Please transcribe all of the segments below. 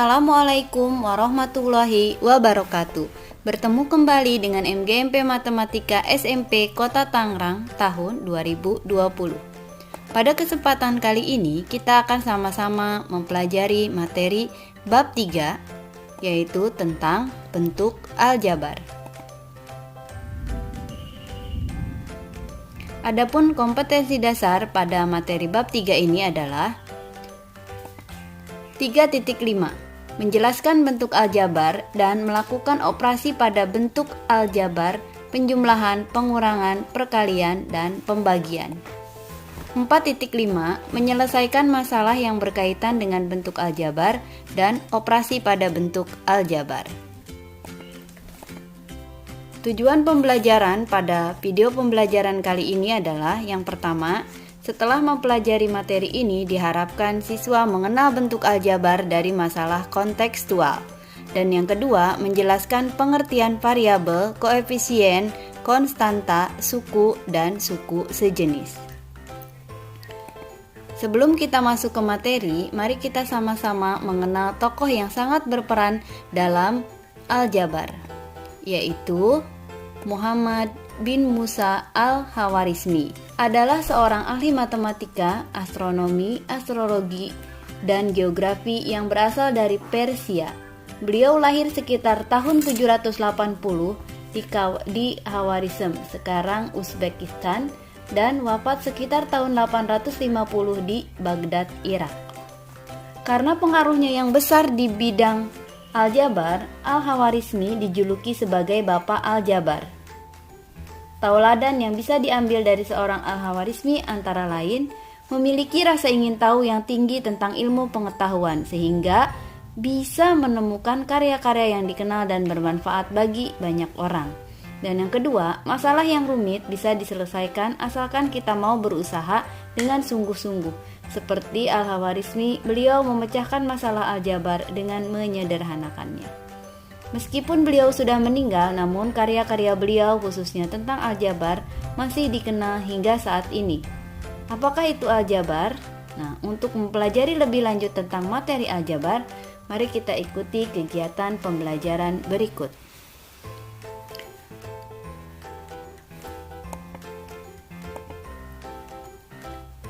Assalamualaikum warahmatullahi wabarakatuh. Bertemu kembali dengan MGMP Matematika SMP Kota Tangerang tahun 2020. Pada kesempatan kali ini kita akan sama-sama mempelajari materi bab 3, yaitu tentang bentuk aljabar. Adapun kompetensi dasar pada materi bab 3 ini adalah 3.5. Menjelaskan bentuk aljabar dan melakukan operasi pada bentuk aljabar, penjumlahan, pengurangan, perkalian, dan pembagian. 4.5. Menyelesaikan masalah yang berkaitan dengan bentuk aljabar dan operasi pada bentuk aljabar. Tujuan pembelajaran pada video pembelajaran kali ini adalah yang pertama, setelah mempelajari materi ini diharapkan siswa mengenal bentuk aljabar dari masalah kontekstual. Dan yang kedua, menjelaskan pengertian variabel, koefisien, konstanta, suku, dan suku sejenis. Sebelum kita masuk ke materi, mari kita sama-sama mengenal tokoh yang sangat berperan dalam aljabar, yaitu Muhammad bin Musa al-Khawarizmi. Adalah seorang ahli matematika, astronomi, astrologi, dan geografi yang berasal dari Persia. Beliau lahir sekitar tahun 780 di Khawarizm, sekarang Uzbekistan, dan wafat sekitar tahun 850 di Baghdad, Irak. Karena pengaruhnya yang besar di bidang aljabar, al-Khawarizmi dijuluki sebagai Bapak Aljabar. Tauladan yang bisa diambil dari seorang al-Khawarizmi antara lain memiliki rasa ingin tahu yang tinggi tentang ilmu pengetahuan sehingga bisa menemukan karya-karya yang dikenal dan bermanfaat bagi banyak orang. Dan yang kedua, masalah yang rumit bisa diselesaikan asalkan kita mau berusaha dengan sungguh-sungguh. Seperti al-Khawarizmi, beliau memecahkan masalah aljabar dengan menyederhanakannya. Meskipun beliau sudah meninggal, namun karya-karya beliau khususnya tentang aljabar masih dikenal hingga saat ini. Apakah itu aljabar? Nah, untuk mempelajari lebih lanjut tentang materi aljabar, mari kita ikuti kegiatan pembelajaran berikut.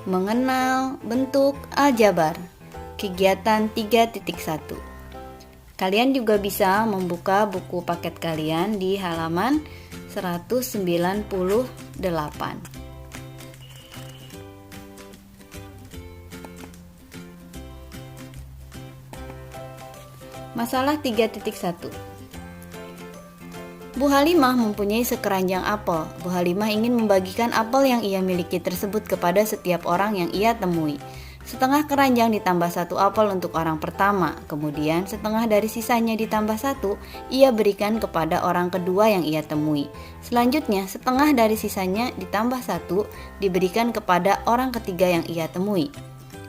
Mengenal bentuk aljabar. Kegiatan 3.1. Kalian juga bisa membuka buku paket kalian di halaman 198. Masalah 3.1. Bu Halimah mempunyai sekeranjang apel. Bu Halimah ingin membagikan apel yang ia miliki tersebut kepada setiap orang yang ia temui. Setengah keranjang ditambah 1 apel untuk orang pertama, kemudian setengah dari sisanya ditambah 1 ia berikan kepada orang kedua yang ia temui. Selanjutnya setengah dari sisanya ditambah 1 diberikan kepada orang ketiga yang ia temui.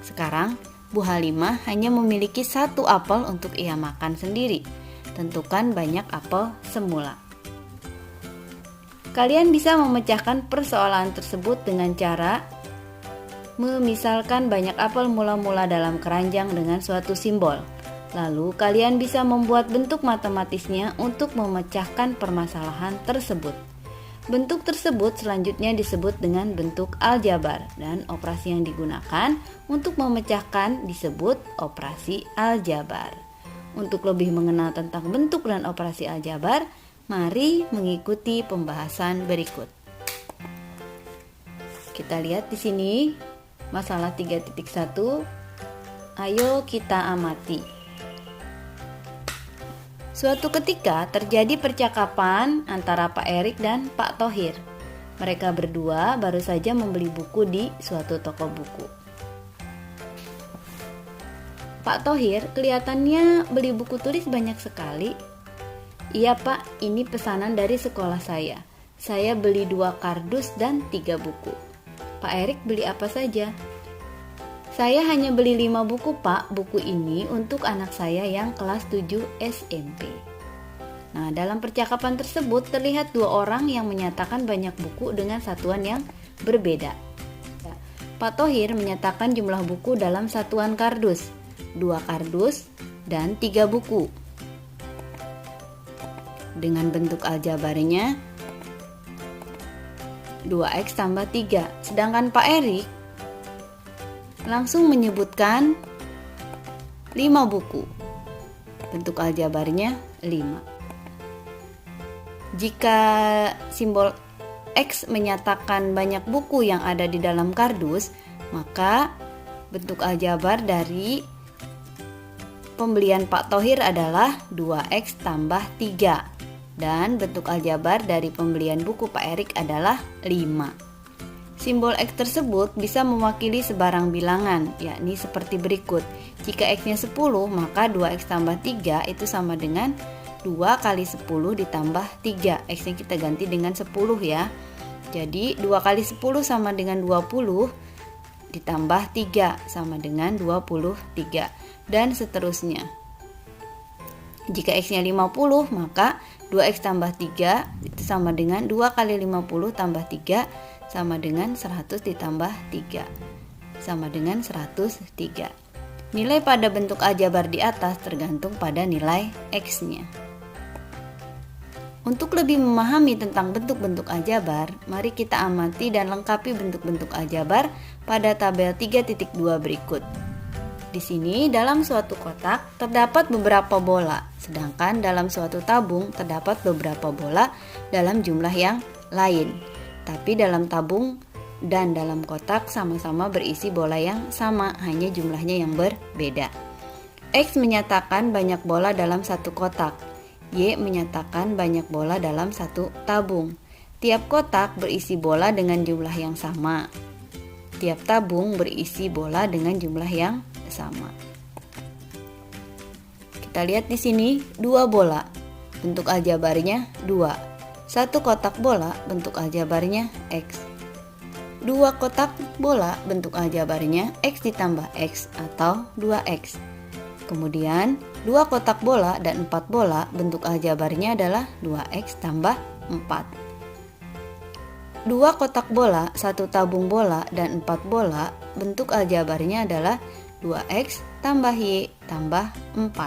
Sekarang Bu Halimah hanya memiliki 1 apel untuk ia makan sendiri. Tentukan banyak apel semula. Kalian bisa memecahkan persoalan tersebut dengan cara memisalkan banyak apel mula-mula dalam keranjang dengan suatu simbol. Lalu kalian bisa membuat bentuk matematisnya untuk memecahkan permasalahan tersebut. Bentuk tersebut selanjutnya disebut dengan bentuk aljabar dan operasi yang digunakan untuk memecahkan disebut operasi aljabar. Untuk lebih mengenal tentang bentuk dan operasi aljabar, mari mengikuti pembahasan berikut. Kita lihat di sini. Masalah 3.1. Ayo kita amati. Suatu ketika terjadi percakapan antara Pak Erik dan Pak Thohir. Mereka berdua baru saja membeli buku di suatu toko buku. Pak Thohir kelihatannya beli buku tulis banyak sekali. Iya Pak, ini pesanan dari sekolah saya. Saya beli 2 kardus dan 3 buku. Pak Erik beli apa saja? Saya hanya beli 5 buku Pak. Buku ini untuk anak saya yang kelas 7 SMP. Nah, dalam percakapan tersebut terlihat 2 orang yang menyatakan banyak buku dengan satuan yang berbeda. Pak Thohir menyatakan jumlah buku dalam satuan kardus. 2 kardus, dan 3 buku. Dengan bentuk aljabarnya 2x tambah 3. Sedangkan Pak Erik langsung menyebutkan 5 buku. Bentuk aljabarnya 5. Jika simbol X menyatakan banyak buku yang ada di dalam kardus, maka bentuk aljabar dari pembelian Pak Thohir adalah 2x tambah 3. Dan bentuk aljabar dari pembelian buku Pak Erik adalah 5. Simbol X tersebut bisa mewakili sebarang bilangan, yakni seperti berikut. Jika X-nya 10, maka 2x tambah 3 itu sama dengan 2 kali 10 ditambah 3. X-nya kita ganti dengan 10 ya. Jadi 2 kali 10 sama dengan 20 ditambah 3 sama dengan 23. Dan seterusnya. Jika X-nya 50, maka 2x tambah 3 itu sama dengan 2 kali 50 tambah 3 sama dengan 100 ditambah 3 sama dengan 103. Nilai pada bentuk aljabar di atas tergantung pada nilai X-nya. Untuk lebih memahami tentang bentuk-bentuk aljabar, mari kita amati dan lengkapi bentuk-bentuk aljabar pada tabel 3.2 berikut. Di sini dalam suatu kotak terdapat beberapa bola, sedangkan dalam suatu tabung terdapat beberapa bola dalam jumlah yang lain. Tapi dalam tabung dan dalam kotak sama-sama berisi bola yang sama, hanya jumlahnya yang berbeda. X menyatakan banyak bola dalam satu kotak. Y menyatakan banyak bola dalam satu tabung. Tiap kotak berisi bola dengan jumlah yang sama. Tiap tabung berisi bola dengan jumlah yang sama. Kita lihat di sini 2 bola. Bentuk aljabarnya 2. 1 kotak bola bentuk aljabarnya X. 2 kotak bola bentuk aljabarnya X ditambah X atau 2X. Kemudian 2 kotak bola dan 4 bola bentuk aljabarnya adalah 2x tambah 4. 2 kotak bola, 1 tabung bola dan 4 bola bentuk aljabarnya adalah 2x tambah y tambah 4.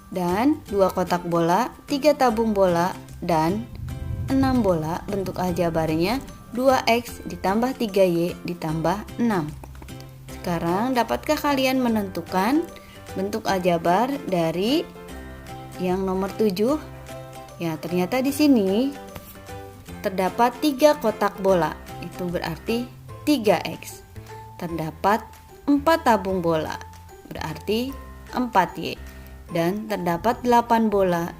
Dan 2 kotak bola, 3 tabung bola dan 6 bola bentuk aljabarnya 2x ditambah 3y ditambah 6. Sekarang, dapatkah kalian menentukan bentuk aljabar dari yang nomor 7? Ya, ternyata di sini terdapat 3 kotak bola. Itu berarti 3x. Terdapat 4 tabung bola. Berarti 4y. Dan terdapat 8 bola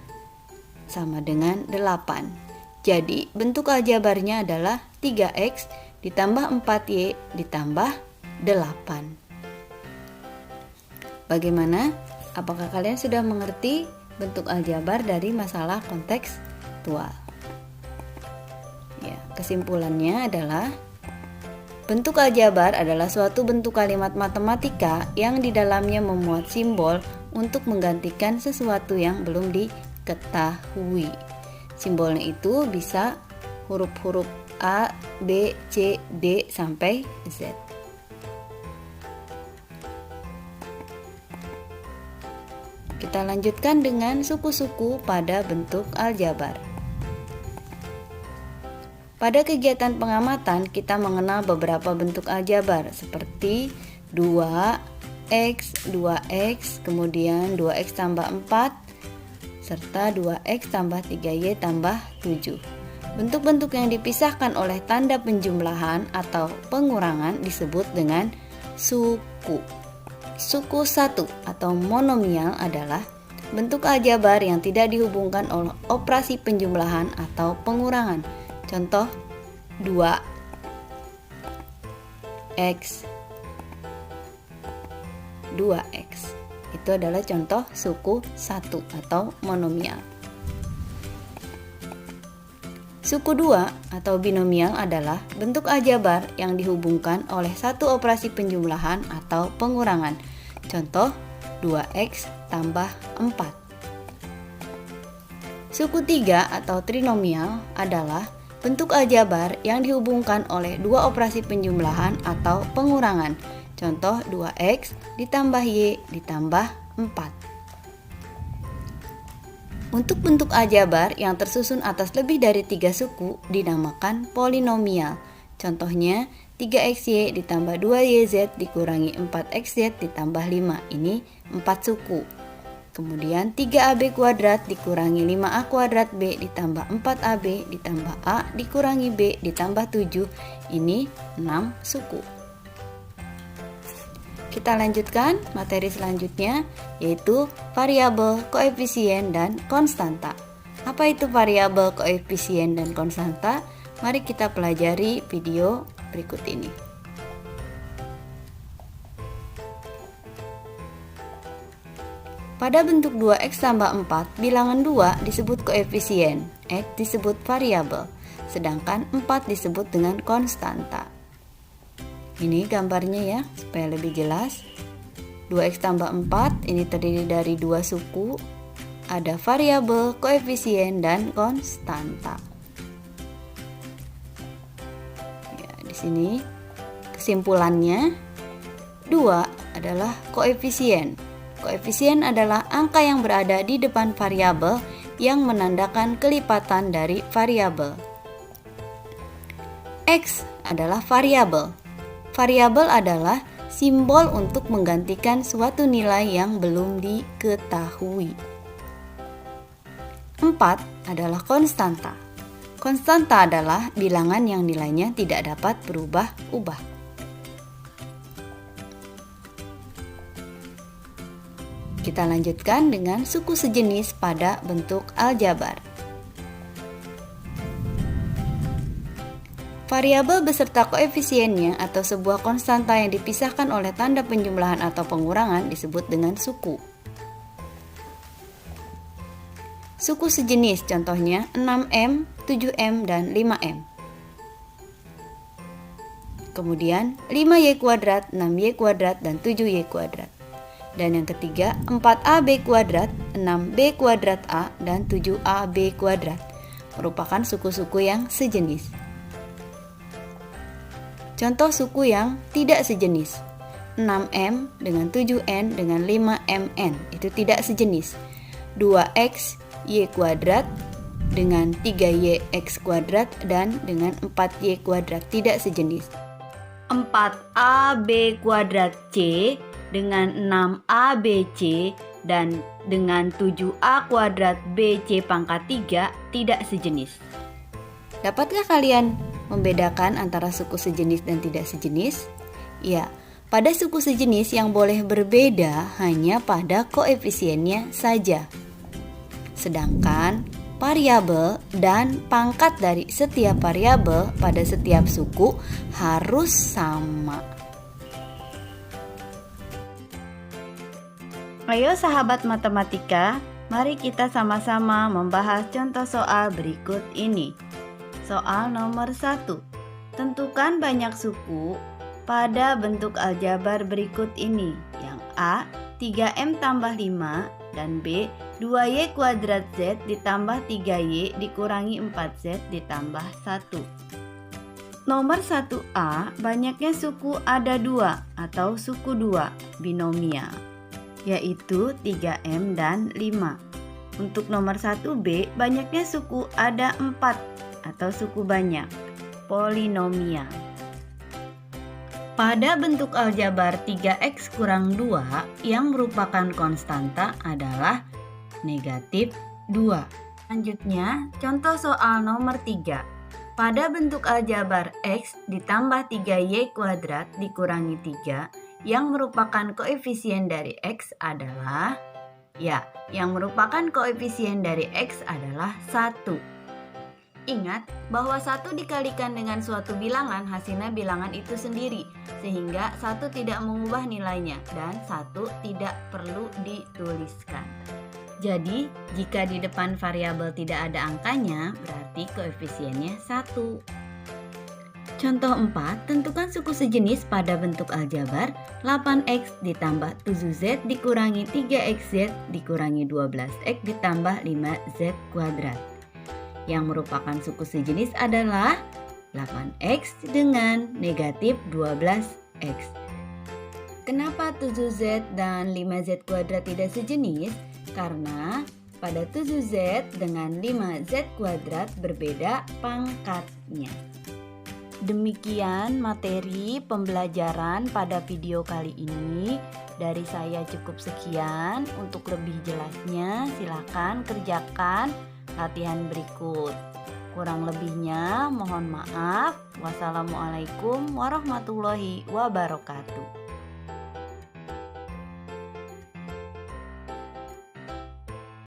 sama dengan 8. Jadi, bentuk aljabarnya adalah 3x ditambah 4y ditambah 8. Bagaimana? Apakah kalian sudah mengerti bentuk aljabar dari masalah kontekstual? Ya, kesimpulannya adalah bentuk aljabar adalah suatu bentuk kalimat matematika yang di dalamnya memuat simbol untuk menggantikan sesuatu yang belum diketahui. Simbolnya itu bisa huruf-huruf A, B, C, D sampai Z. Kita lanjutkan dengan suku-suku pada bentuk aljabar. Pada kegiatan pengamatan, kita mengenal beberapa bentuk aljabar seperti 2x, 2x, kemudian 2x tambah 4, serta 2x tambah 3y tambah 7. Bentuk-bentuk yang dipisahkan oleh tanda penjumlahan atau pengurangan disebut dengan suku. Suku 1 atau monomial adalah bentuk aljabar yang tidak dihubungkan oleh operasi penjumlahan atau pengurangan. Contoh 2x 2x. Itu adalah contoh suku 1 atau monomial. Suku 2 atau binomial adalah bentuk aljabar yang dihubungkan oleh satu operasi penjumlahan atau pengurangan. Contoh 2x tambah 4. Suku 3 atau trinomial adalah bentuk aljabar yang dihubungkan oleh dua operasi penjumlahan atau pengurangan. Contoh 2x ditambah y ditambah 4. Untuk bentuk aljabar yang tersusun atas lebih dari 3 suku dinamakan polinomial. Contohnya 3xy ditambah 2yz dikurangi 4xz ditambah 5. Ini 4 suku. Kemudian 3ab kuadrat dikurangi 5a kuadrat b ditambah 4ab ditambah a dikurangi b ditambah 7. Ini 6 suku. Kita lanjutkan materi selanjutnya, yaitu variabel, koefisien, dan konstanta. Apa itu variabel, koefisien, dan konstanta? Mari kita pelajari video berikut ini. Pada bentuk 2x tambah 4, bilangan 2 disebut koefisien, x disebut variabel, sedangkan 4 disebut dengan konstanta. Ini gambarnya ya, supaya lebih jelas. 2x tambah 4 ini terdiri dari 2 suku, ada variabel, koefisien, dan konstanta. Ya, di sini kesimpulannya 2 adalah koefisien. Koefisien adalah angka yang berada di depan variabel yang menandakan kelipatan dari variabel. X adalah variabel. Variabel adalah simbol untuk menggantikan suatu nilai yang belum diketahui. 4 adalah konstanta. Konstanta adalah bilangan yang nilainya tidak dapat berubah-ubah. Kita lanjutkan dengan suku sejenis pada bentuk aljabar. Variabel beserta koefisiennya atau sebuah konstanta yang dipisahkan oleh tanda penjumlahan atau pengurangan disebut dengan suku. Suku sejenis contohnya 6m, 7m, dan 5m. Kemudian 5y kuadrat, 6y kuadrat, dan 7y kuadrat. Dan yang ketiga 4ab kuadrat, 6b kuadrat a, dan 7ab kuadrat merupakan suku-suku yang sejenis. Contoh suku yang tidak sejenis, 6m dengan 7n dengan 5mn, itu tidak sejenis. 2x y kuadrat dengan 3yx kuadrat dan dengan 4y kuadrat, tidak sejenis. 4ab kuadrat c dengan 6abc dan dengan 7a kuadrat bc pangkat 3 tidak sejenis. Dapatkah kalian membedakan antara suku sejenis dan tidak sejenis? Ya, pada suku sejenis yang boleh berbeda hanya pada koefisiennya saja. Sedangkan variabel dan pangkat dari setiap variabel pada setiap suku harus sama. Ayo sahabat matematika, mari kita sama-sama membahas contoh soal berikut ini. Soal nomor 1. Tentukan banyak suku pada bentuk aljabar berikut ini. Yang A, 3m tambah 5, dan B, 2y kuadrat z ditambah 3y dikurangi 4z ditambah 1. Nomor 1A, banyaknya suku ada 2 atau suku 2 binomial, yaitu 3m dan 5. Untuk nomor 1B, banyaknya suku ada 4 atau suku banyak, polinomial. Pada bentuk aljabar 3x kurang 2 yang merupakan konstanta adalah negatif 2. Selanjutnya, contoh soal nomor 3. Pada bentuk aljabar x ditambah 3y kuadrat dikurangi 3 yang merupakan koefisien dari x adalah, yang merupakan koefisien dari x adalah 1. Ingat bahwa 1 dikalikan dengan suatu bilangan hasilnya bilangan itu sendiri, sehingga 1 tidak mengubah nilainya dan 1 tidak perlu dituliskan. Jadi, jika di depan variabel tidak ada angkanya, berarti koefisiennya 1. Contoh 4, tentukan suku sejenis pada bentuk aljabar 8x ditambah 7z dikurangi 3xz dikurangi 12x ditambah 5z kuadrat. Yang merupakan suku sejenis adalah 8x dengan negatif 12x. Kenapa 7Z dan 5Z kuadrat tidak sejenis? Karena pada 7Z dengan 5Z kuadrat berbeda pangkatnya. Demikian materi pembelajaran pada video kali ini. Dari saya cukup sekian. Untuk lebih jelasnya silakan kerjakan latihan berikut. Kurang lebihnya mohon maaf. Wassalamualaikum warahmatullahi wabarakatuh.